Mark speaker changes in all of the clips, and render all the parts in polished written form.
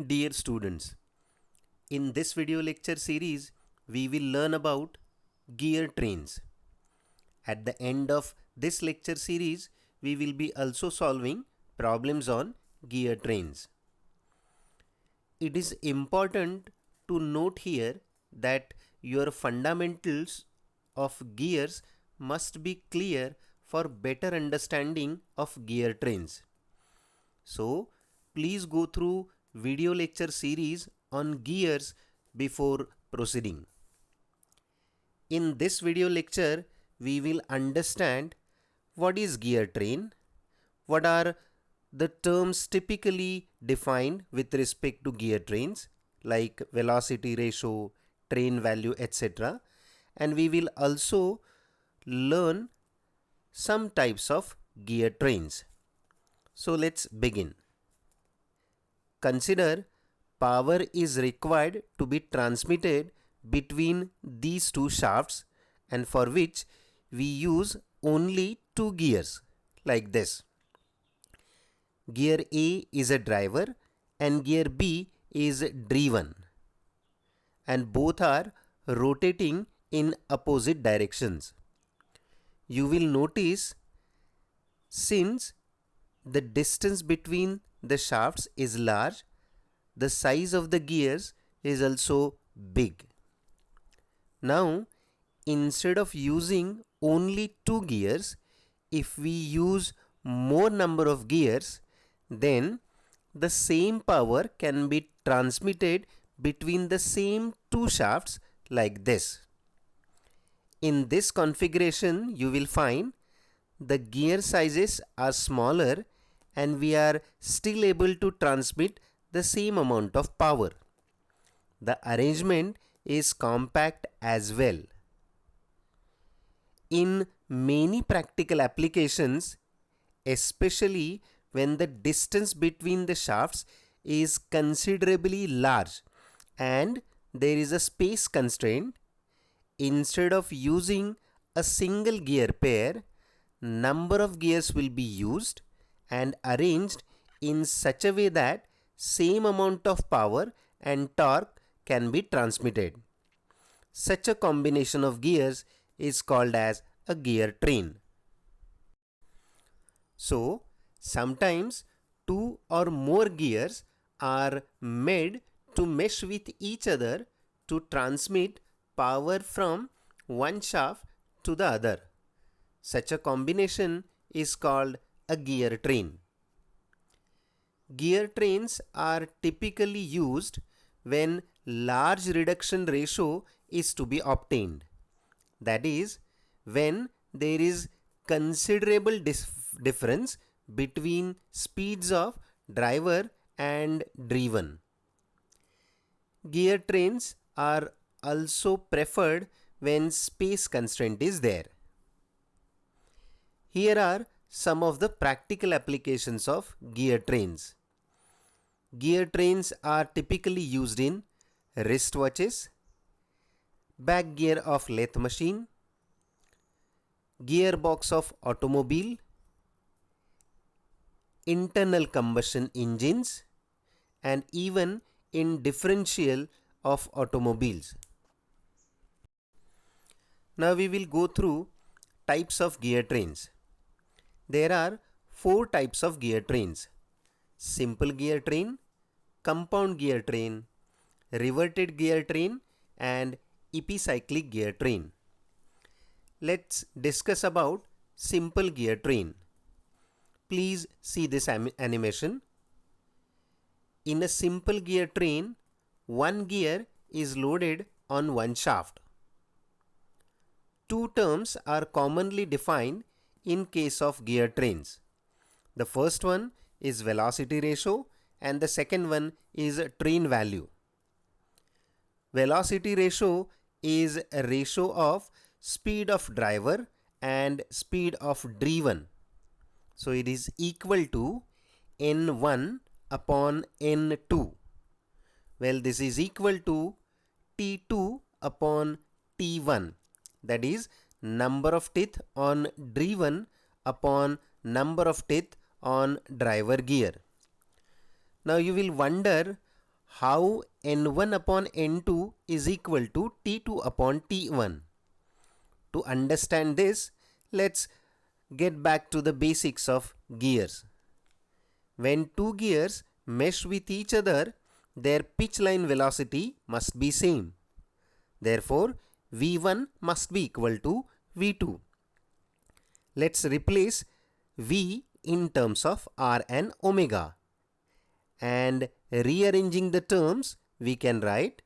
Speaker 1: Dear students, in this video lecture series, we will learn about gear trains. At the end of this lecture series, we will be also solving problems on gear trains. It is important to note here that your fundamentals of gears must be clear for better understanding of gear trains. So, please go through video lecture series on gears before proceeding. In this video lecture, we will understand what is gear train, what are the terms typically defined with respect to gear trains like velocity ratio, train value, etc. And we will also learn some types of gear trains. So let's begin. Consider power is required to be transmitted between these two shafts and for which we use only two gears like this. Gear A is a driver and gear B is driven, and both are rotating in opposite directions. You will notice since the distance between the shafts is large, the size of the gears is also big. Now, instead of using only two gears, if we use more number of gears, then the same power can be transmitted between the same two shafts like this. In this configuration, you will find the gear sizes are smaller and we are still able to transmit the same amount of power. The arrangement is compact as well. In many practical applications, especially when the distance between the shafts is considerably large and there is a space constraint, instead of using a single gear pair, number of gears will be used and arranged in such a way that same amount of power and torque can be transmitted. Such a combination of gears is called as a gear train. So, sometimes two or more gears are made to mesh with each other to transmit power from one shaft to the other. Such a combination is called a gear train. Gear trains are typically used when large reduction ratio is to be obtained. That is, when there is considerable difference between speeds of driver and driven. Gear trains are also preferred when space constraint is there. Here are some of the practical applications of gear trains. Gear trains are typically used in wristwatches, back gear of lathe machine, gearbox of automobile, internal combustion engines, and even in differential of automobiles. Now we will go through types of gear trains. There are four types of gear trains: simple gear train, compound gear train, reverted gear train, and epicyclic gear train. Let's discuss about simple gear train. Please see this animation. In a simple gear train, one gear is loaded on one shaft. Two terms are commonly defined in case of gear trains. The first one is velocity ratio and the second one is train value. Velocity ratio is a ratio of speed of driver and speed of driven. So it is equal to N1 upon N2. Well, this is equal to T2 upon T1. That is number of teeth on driven upon number of teeth on driver gear. Now you will wonder how N1 upon N2 is equal to T2 upon T1. To understand this, let's get back to the basics of gears. When two gears mesh with each other, their pitch line velocity must be same. Therefore, V1 must be equal to V2. Let's replace V in terms of R and omega. And rearranging the terms, we can write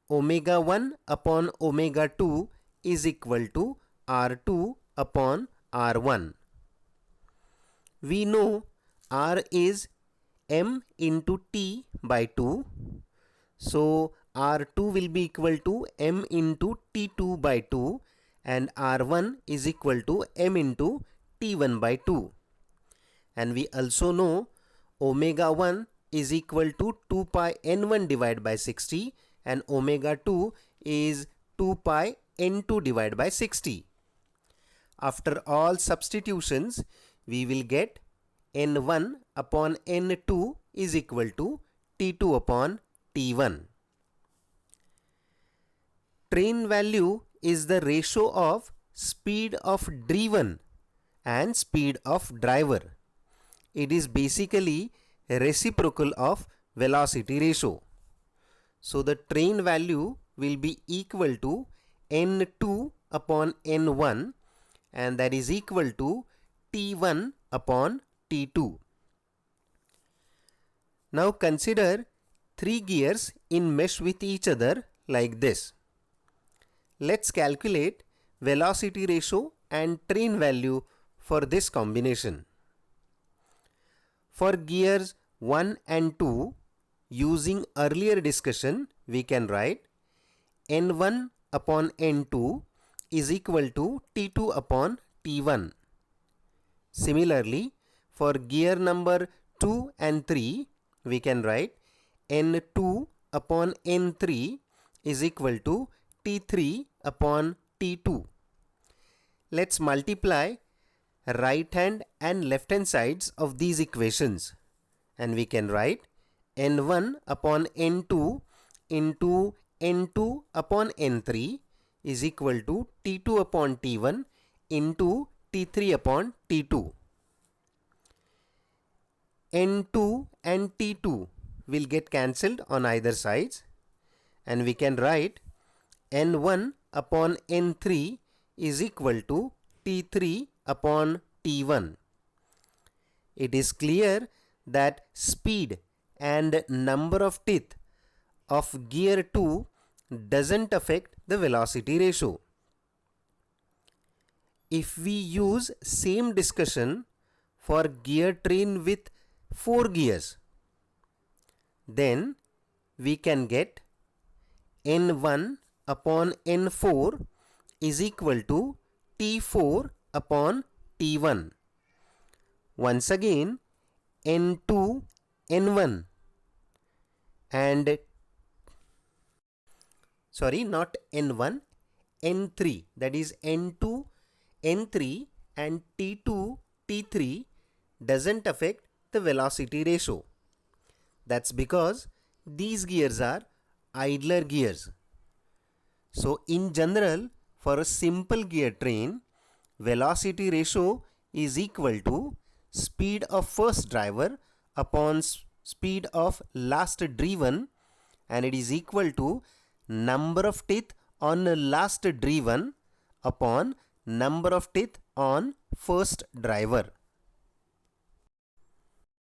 Speaker 1: omega 1 upon omega 2 is equal to R2 upon R1. We know R is M into T by 2. So R2 will be equal to M into T2 by 2 and R1 is equal to M into T1 by 2. And we also know omega 1 is equal to 2 pi N1 divided by 60 and omega 2 is 2 pi N2 divided by 60. After all substitutions, we will get N1 upon N2 is equal to T2 upon T1. Train value is the ratio of speed of driven and speed of driver. It is basically reciprocal of velocity ratio. So the train value will be equal to N2 upon N1 and that is equal to T1 upon T2. Now consider three gears in mesh with each other like this. Let's calculate velocity ratio and train value for this combination. For gears 1 and 2, using earlier discussion, we can write N1 upon N2 is equal to T2 upon T1. Similarly, for gear number 2 and 3, we can write N2 upon N3 is equal to T3 upon T2. Let's multiply right hand and left hand sides of these equations and we can write N1 upon N2 into N2 upon N3 is equal to T2 upon T1 into T3 upon T2. N2 and T2 will get cancelled on either sides and we can write N1 upon N3 is equal to T3 upon T1. It is clear that speed and number of teeth of gear 2 doesn't affect the velocity ratio. If we use same discussion for gear train with 4 gears, then we can get N1 upon N4 is equal to T4 upon T1. Once again, N2, N1 and not N1, N3, that is N2, N3 and T2, T3 doesn't affect the velocity ratio. That's because these gears are idler gears. So in general, for a simple gear train, velocity ratio is equal to speed of first driver upon speed of last driven and it is equal to number of teeth on last driven upon number of teeth on first driver.